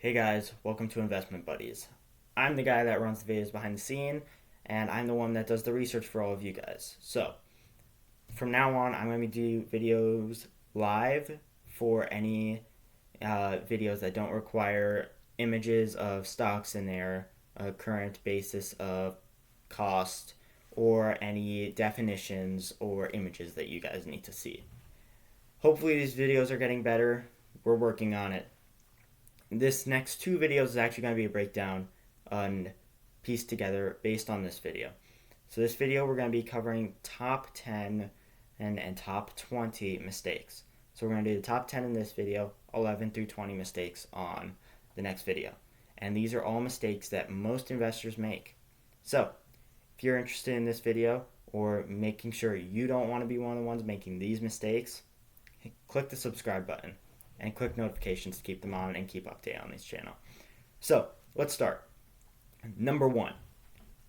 Hey guys, welcome to Investment Buddies. I'm the guy that runs the videos behind the scene, and I'm the one that does the research for all of you guys. So, from now on, I'm going to do videos live for any videos that don't require images of stocks in their current basis of cost or any definitions or images that you guys need to see. Hopefully, these videos are getting better. We're working on it. This next two videos is actually going to be a breakdown and pieced together based on this video. So this video we're going to be covering top 10 and top 20 mistakes. So we're going to do the top 10 in this video, 11 through 20 mistakes on the next video. And these are all mistakes that most investors make. So if you're interested in this video or making sure you don't want to be one of the ones making these mistakes, click the subscribe button and click notifications to keep them on and keep update on this channel. So let's start. Number one,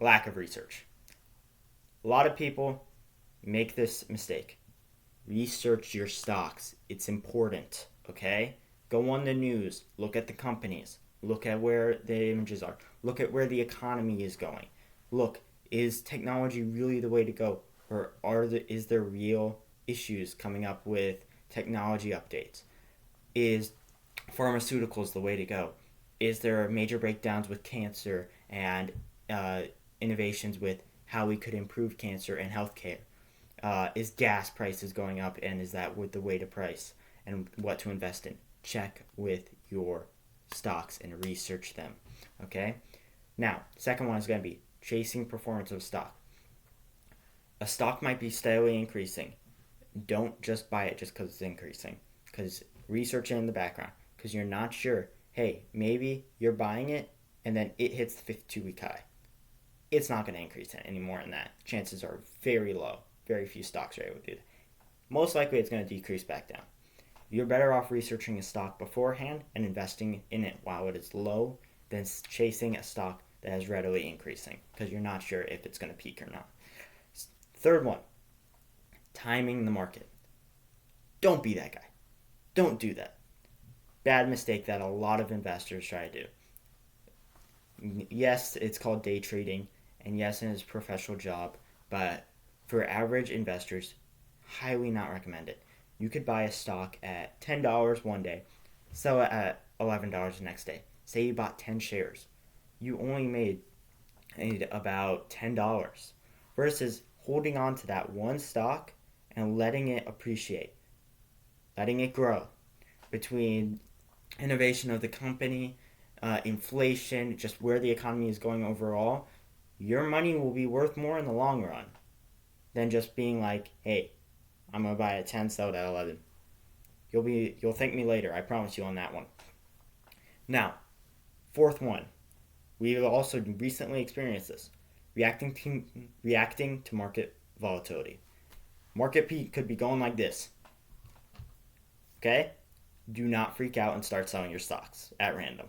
lack of research. A lot of people make this mistake. Research your stocks. It's important, okay? Go on the news, look at the companies, look at where the images are, look at where the economy is going. Look, is technology really the way to go? Or is there real issues coming up with technology updates? Is pharmaceuticals the way to go? Is there major breakdowns with cancer and innovations with how we could improve cancer and healthcare? Is gas prices going up, and is that the way to price and what to invest in? Check with your stocks and research them. Okay? Now, second one is going to be chasing performance of stock. A stock might be steadily increasing. Don't just buy it just because it's increasing. Because research it in the background. Because you're not sure. Hey, maybe you're buying it and then it hits the 52-week high. It's not going to increase any more than that. Chances are very low. Very few stocks are able to do that. Most likely it's going to decrease back down. You're better off researching a stock beforehand and investing in it while it is low than chasing a stock that is readily increasing because you're not sure if it's going to peak or not. Third one, timing the market. Don't be that guy. Don't do that. Bad mistake that a lot of investors try to do. Yes, it's called day trading, and yes, it is a professional job, but for average investors, highly not recommended. You could buy a stock at $10 one day, sell it at $11 the next day. Say you bought 10 shares. You only made about $10 versus holding on to that one stock and letting it appreciate, letting it grow between innovation of the company, inflation, just where the economy is going overall. Your money will be worth more in the long run than just being like, hey, I'm gonna buy at 10, sell it at 11. You'll thank me later. I promise you on that one. Now, fourth one, we've also recently experienced this: reacting to market volatility. Market peak could be going like this. Okay, do not freak out and start selling your stocks at random.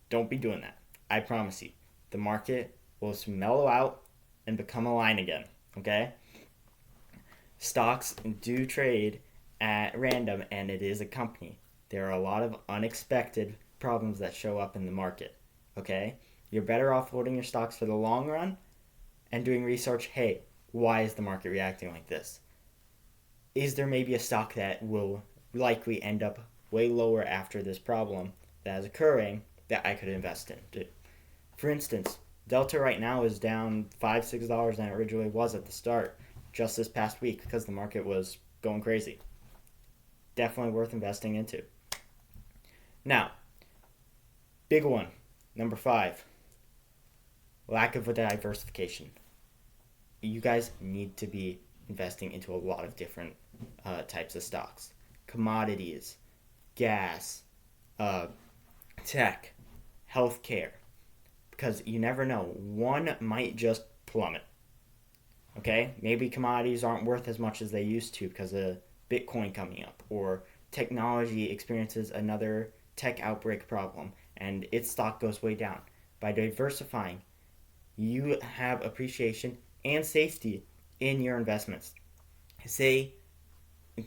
Don't be doing that. I promise you, the market will mellow out and become a line again. Okay. Stocks do trade at random, and it is a company. There are a lot of unexpected problems that show up in the market. Okay? You're better off holding your stocks for the long run and doing research. Hey, why is the market reacting like this? Is there maybe a stock that will likely end up way lower after this problem that is occurring that I could invest in? For instance, Delta right now is down $5-6 than it originally was at the start just this past week because the market was going crazy. Definitely worth investing into. Now, big one, number 5, lack of a diversification. You guys need to be investing into a lot of different types of stocks. Commodities, gas, tech, healthcare. Because you never know. One might just plummet. Okay, maybe commodities aren't worth as much as they used to because of Bitcoin coming up, or technology experiences another tech outbreak problem and its stock goes way down. By diversifying, you have appreciation and safety in your investments. Say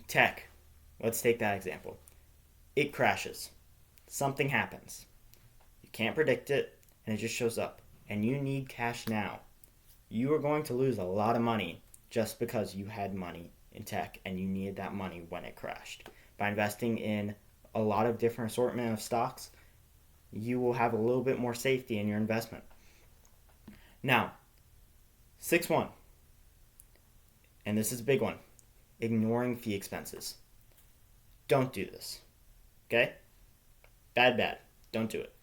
tech, let's take that example. It crashes. Something happens. You can't predict it, and it just shows up. And you need cash now. You are going to lose a lot of money just because you had money in tech and you needed that money when it crashed. By investing in a lot of different assortment of stocks, you will have a little bit more safety in your investment. Now, 6-1, and this is a big one, ignoring fee expenses. Don't do this, okay? Bad. Don't do it.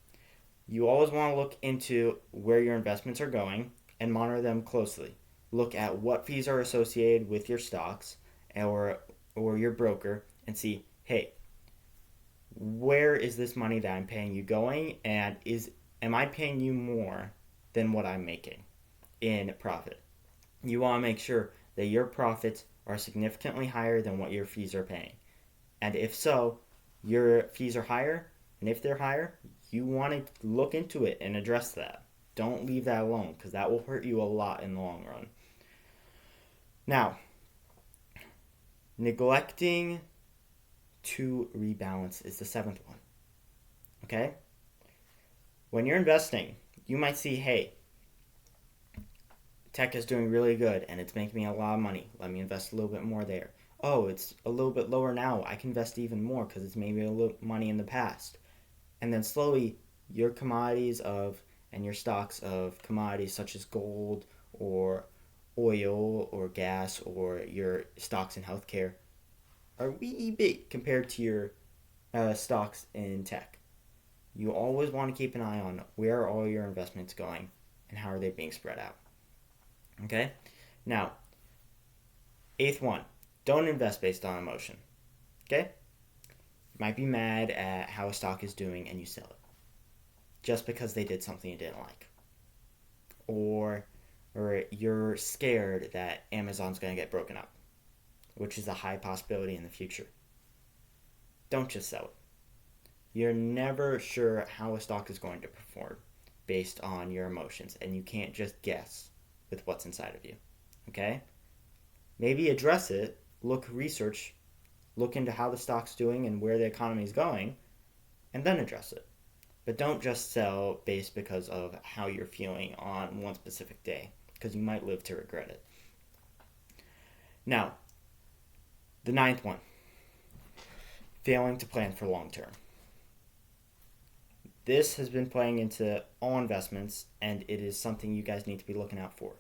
You always want to look into where your investments are going and monitor them closely. Look at what fees are associated with your stocks or your broker and see, hey, where is this money that I'm paying you going, and am I paying you more than what I'm making in profit? You want to make sure that your profits are significantly higher than what your fees are paying. And if so, your fees are higher, and if they're higher, you want to look into it and address that. Don't leave that alone, because that will hurt you a lot in the long run. Now, neglecting to rebalance is the 7th one. Okay? When you're investing, you might see, hey, tech is doing really good and it's making me a lot of money. Let me invest a little bit more there. Oh, it's a little bit lower now. I can invest even more because it's made me a little money in the past. And then slowly, your commodities and your stocks of commodities such as gold or oil or gas or your stocks in healthcare are wee big compared to your stocks in tech. You always want to keep an eye on where are all your investments going and how are they being spread out. Okay? Now, 8th one, don't invest based on emotion. Okay? You might be mad at how a stock is doing and you sell it just because they did something you didn't like. Or you're scared that Amazon's going to get broken up, which is a high possibility in the future. Don't just sell it. You're never sure how a stock is going to perform based on your emotions, and you can't just guess with what's inside of you. Okay? Maybe address it, look into how the stock's doing and where the economy is going, and then address it. But don't just sell based because of how you're feeling on one specific day, because you might live to regret it. Now, the 9th one, failing to plan for long term. This has been playing into all investments, and it is something you guys need to be looking out for.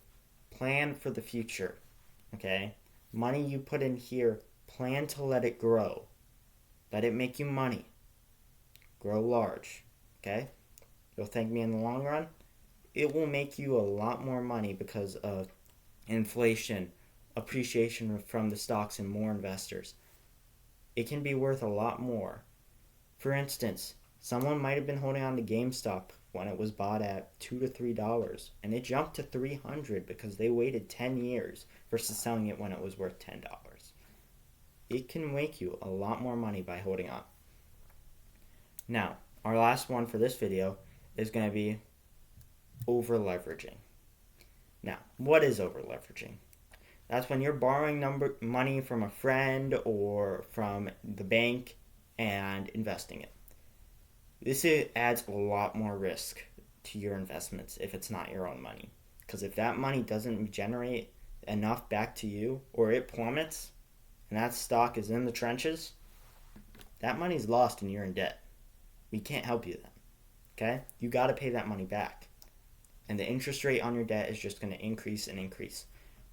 Plan for the future, okay? Money you put in here, plan to let it grow. Let it make you money. Grow large, okay? You'll thank me in the long run. It will make you a lot more money because of inflation, appreciation from the stocks, and more investors. It can be worth a lot more. For instance, someone might have been holding on to GameStop when it was bought at $2 to $3, and it jumped to $300 because they waited 10 years versus selling it when it was worth $10. It can make you a lot more money by holding on. Now, our last one for this video is going to be over leveraging. Now, what is over leveraging? That's when you're borrowing money from a friend or from the bank and investing it. This adds a lot more risk to your investments if it's not your own money. Because if that money doesn't generate enough back to you, or it plummets, and that stock is in the trenches, that money's lost and you're in debt. We can't help you then. Okay? You got to pay that money back. And the interest rate on your debt is just going to increase and increase.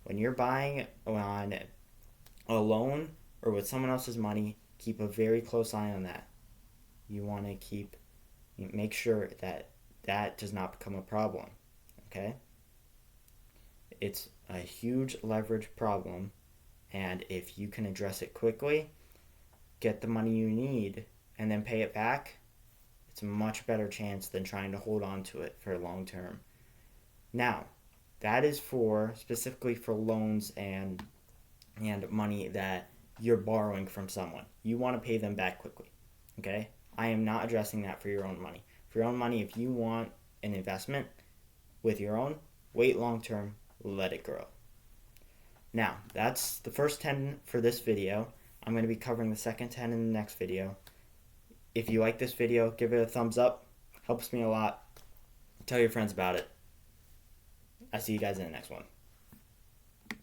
When you're buying on a loan or with someone else's money, keep a very close eye on that. You want to make sure that does not become a problem. Okay? It's a huge leverage problem, and if you can address it quickly, get the money you need, and then pay it back, it's a much better chance than trying to hold on to it for long term. Now, that is specifically for loans and money that you're borrowing from someone. You want to pay them back quickly. Okay? I am not addressing that for your own money. For your own money, if you want an investment with your own, wait long term, let it grow. Now, that's the first 10 for this video. I'm going to be covering the second 10 in the next video. If you like this video, give it a thumbs up, Helps me a lot. Tell your friends about it. I see you guys in the next one.